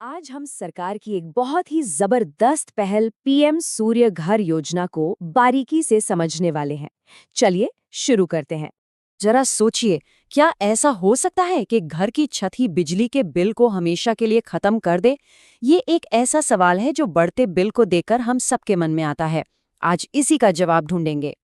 आज हम सरकार की एक बहुत ही जबरदस्त पहल पीएम सूर्य घर योजना को बारीकी से समझने वाले हैं। चलिए शुरू करते हैं। जरा सोचिए, क्या ऐसा हो सकता है कि घर की छत ही बिजली के बिल को हमेशा के लिए खत्म कर दे? ये एक ऐसा सवाल है जो बढ़ते बिल को देखकर हम सबके मन में आता है। आज इसी का जवाब ढूंढेंगे।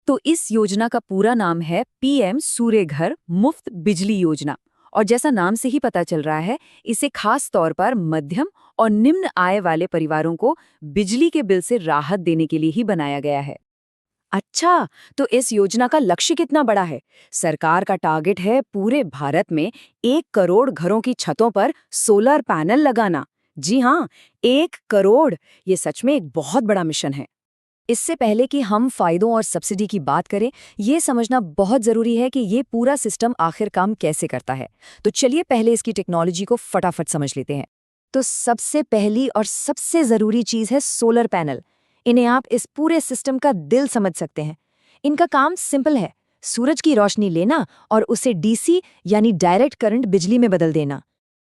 तो इस योजना का पूरा नाम है पीएम सूर्य घर मुफ्त बिजली योजना। और जैसा नाम से ही पता चल रहा है, इसे खास तौर पर मध्यम और निम्न आय वाले परिवारों को बिजली के बिल से राहत देने के लिए ही बनाया गया है। अच्छा, तो इस योजना का लक्ष्य कितना बड़ा है? सरकार का टारगेट है पूरे भारत में 1 करोड़ घरों की छतों पर सोलर पैनल लगाना। जी हाँ, 1 करोड़। ये सच में एक बहुत बड़ा मिशन है। इससे पहले कि हम फायदों और सब्सिडी की बात करें, ये समझना बहुत जरूरी है कि ये पूरा सिस्टम आखिर काम कैसे करता है। तो चलिए पहले इसकी टेक्नोलॉजी को फटाफट समझ लेते हैं। तो सबसे पहली और सबसे जरूरी चीज है सोलर पैनल। इन्हें आप इस पूरे सिस्टम का दिल समझ सकते हैं। इनका काम सिंपल है, सूरज की रोशनी लेना और उसे डीसी यानी डायरेक्ट करंट बिजली में बदल देना।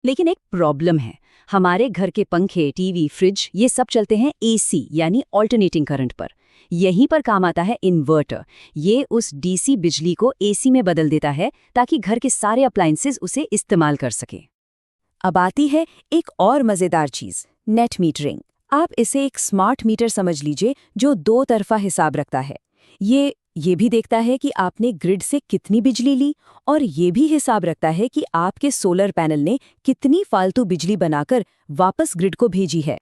लेकिन एक प्रॉब्लम है। हमारे घर के पंखे, टीवी, फ्रिज ये सब चलते हैं एसी यानी ऑल्टरनेटिंग करंट पर। यहीं पर काम आता है इन्वर्टर। ये उस डीसी बिजली को एसी में बदल देता है ताकि घर के सारे अप्लायंसेस उसे इस्तेमाल कर सकें। अब आती है एक और मजेदार चीज, नेट मीटरिंग। आप इसे एक स्मार्ट मीटर समझ लीजिए जो 2 तरफा हिसाब रखता है। ये भी देखता है कि आपने ग्रिड से कितनी बिजली ली और ये भी हिसाब रखता है कि आपके सोलर पैनल ने कितनी फालतू बिजली बनाकर वापस ग्रिड को भेजी है।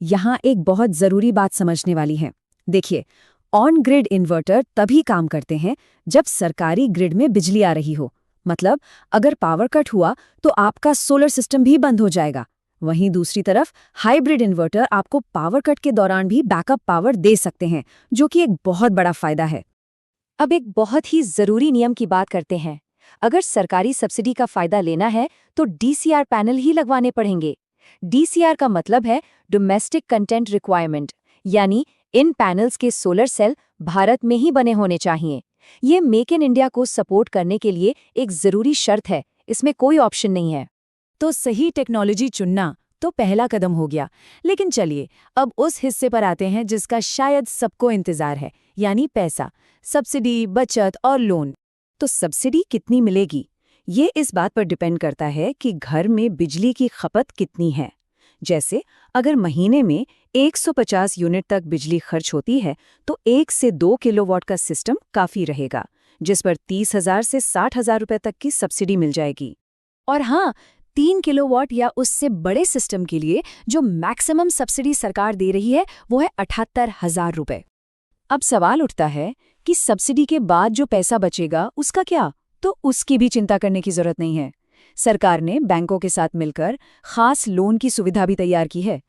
यहाँ एक बहुत जरूरी बात समझने वाली है। देखिए, ऑन ग्रिड इन्वर्टर तभी काम करते हैं जब सरकारी ग्रिड में बिजली आ रही हो। मतलब अगर पावर कट हुआ तो आपका सोलर सिस्टम भी बंद हो जाएगा। वहीं दूसरी तरफ हाइब्रिड इन्वर्टर आपको पावर कट के दौरान भी बैकअप पावर दे सकते हैं, जो कि एक बहुत बड़ा फायदा है। अब एक बहुत ही जरूरी नियम की बात करते हैं। अगर सरकारी सब्सिडी का फायदा लेना है तो डीसीआर पैनल ही लगवाने पड़ेंगे। डीसीआर का मतलब है डोमेस्टिक कंटेंट रिक्वायरमेंट, यानी इन पैनल्स के सोलर सेल भारत में ही बने होने चाहिए। ये मेक इन इंडिया को सपोर्ट करने के लिए एक जरूरी शर्त है, इसमें कोई ऑप्शन नहीं है। तो सही टेक्नोलॉजी चुनना तो पहला कदम हो गया। लेकिन चलिए अब उस हिस्से पर आते हैं जिसका शायद सबको इंतजार है, यानी पैसा, सब्सिडी, बचत और लोन। तो सब्सिडी कितनी मिलेगी? ये इस बात पर डिपेंड करता है कि घर में बिजली की खपत कितनी है। जैसे अगर महीने में 150 यूनिट तक बिजली खर्च होती है तो 1 से 2 किलोवाट का सिस्टम काफी रहेगा, जिस पर 30,000 से 60,000 रुपए तक की सब्सिडी मिल जाएगी। और हाँ, 3 किलोवाट या उससे बड़े सिस्टम के लिए जो मैक्सिमम सब्सिडी सरकार दे रही है वो है 78,000 रुपए। अब सवाल उठता है कि सब्सिडी के बाद जो पैसा बचेगा उसका क्या? तो उसकी भी चिंता करने की जरूरत नहीं है। सरकार ने बैंकों के साथ मिलकर खास लोन की सुविधा भी तैयार की है।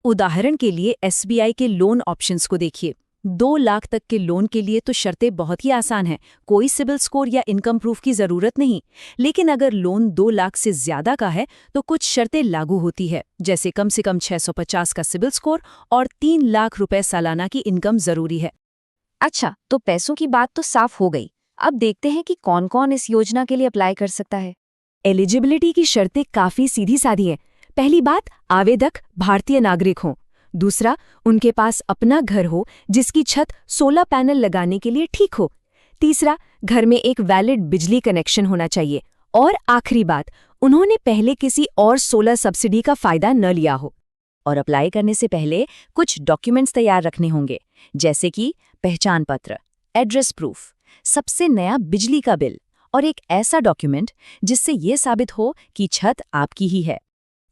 उदाहरण के लिए एसबीआई के लोन ऑप्शंस को देखिए। 2 लाख तक के लोन के लिए तो शर्तें बहुत ही आसान हैं, कोई सिबिल स्कोर या इनकम प्रूफ की जरूरत नहीं। लेकिन अगर लोन 2 लाख से ज्यादा का है तो कुछ शर्तें लागू होती है, जैसे कम से कम 650 का सिबिल स्कोर और 3 लाख रुपए सालाना की इनकम जरूरी है। अच्छा, तो पैसों की बात तो साफ हो गई। अब देखते हैं कि कौन-कौन इस योजना के लिए अप्लाई कर सकता है। एलिजिबिलिटी की शर्तें काफी सीधी साधी है। पहली बात, आवेदक भारतीय नागरिक हों। दूसरा, उनके पास अपना घर हो जिसकी छत सोलर पैनल लगाने के लिए ठीक हो। तीसरा, घर में एक वैलिड बिजली कनेक्शन होना चाहिए। और आखिरी बात, उन्होंने पहले किसी और सोलर सब्सिडी का फायदा न लिया हो। और अप्लाई करने से पहले कुछ डॉक्यूमेंट्स तैयार रखने होंगे, जैसे कि पहचान पत्र, एड्रेस प्रूफ, सबसे नया बिजली का बिल और एक ऐसा डॉक्यूमेंट जिससे ये साबित हो कि छत आपकी ही है।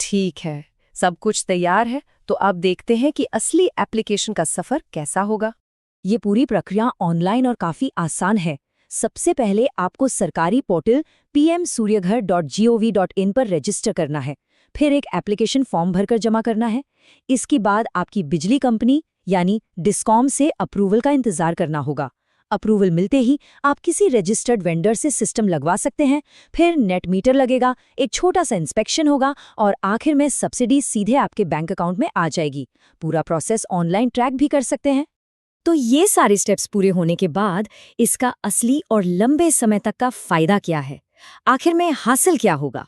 ठीक है, सब कुछ तैयार है, तो अब देखते हैं कि असली एप्लीकेशन का सफर कैसा होगा। ये पूरी प्रक्रिया ऑनलाइन और काफी आसान है। सबसे पहले आपको सरकारी पोर्टल pmsuryaghar.gov.in पर रजिस्टर करना है। फिर एक एप्लीकेशन फॉर्म भरकर जमा करना है। इसके बाद आपकी बिजली कंपनी यानी डिस्कॉम से अप्रूवल का इंतजार करना होगा। अप्रूवल मिलते ही आप किसी रजिस्टर्ड वेंडर से सिस्टम लगवा सकते हैं। फिर नेट मीटर लगेगा, एक छोटा सा इंस्पेक्शन होगा और आखिर में सब्सिडी सीधे आपके बैंक अकाउंट में आ जाएगी। पूरा प्रोसेस ऑनलाइन ट्रैक भी कर सकते हैं। तो ये सारे स्टेप्स पूरे होने के बाद इसका असली और लंबे समय तक का फायदा क्या है? आखिर में हासिल क्या होगा?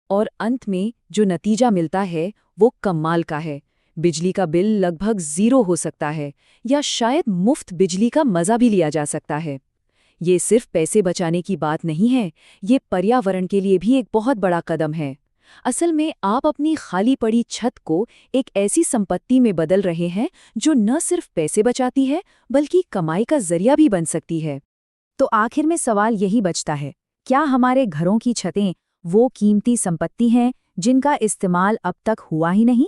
और अंत में जो नतीजा मिलता है वो कमाल का है। बिजली का बिल लगभग 0 हो सकता है या शायद मुफ्त बिजली का मज़ा भी लिया जा सकता है। ये सिर्फ पैसे बचाने की बात नहीं है, ये पर्यावरण के लिए भी एक बहुत बड़ा कदम है। असल में आप अपनी खाली पड़ी छत को एक ऐसी संपत्ति में बदल रहे हैं जो न सिर्फ पैसे बचाती है बल्कि कमाई का जरिया भी बन सकती है। तो आखिर में सवाल यही बचता है, क्या हमारे घरों की छतें वो कीमती संपत्ति हैं जिनका इस्तेमाल अब तक हुआ ही नहीं?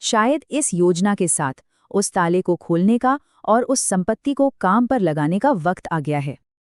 शायद इस योजना के साथ उस ताले को खोलने का और उस संपत्ति को काम पर लगाने का वक्त आ गया है।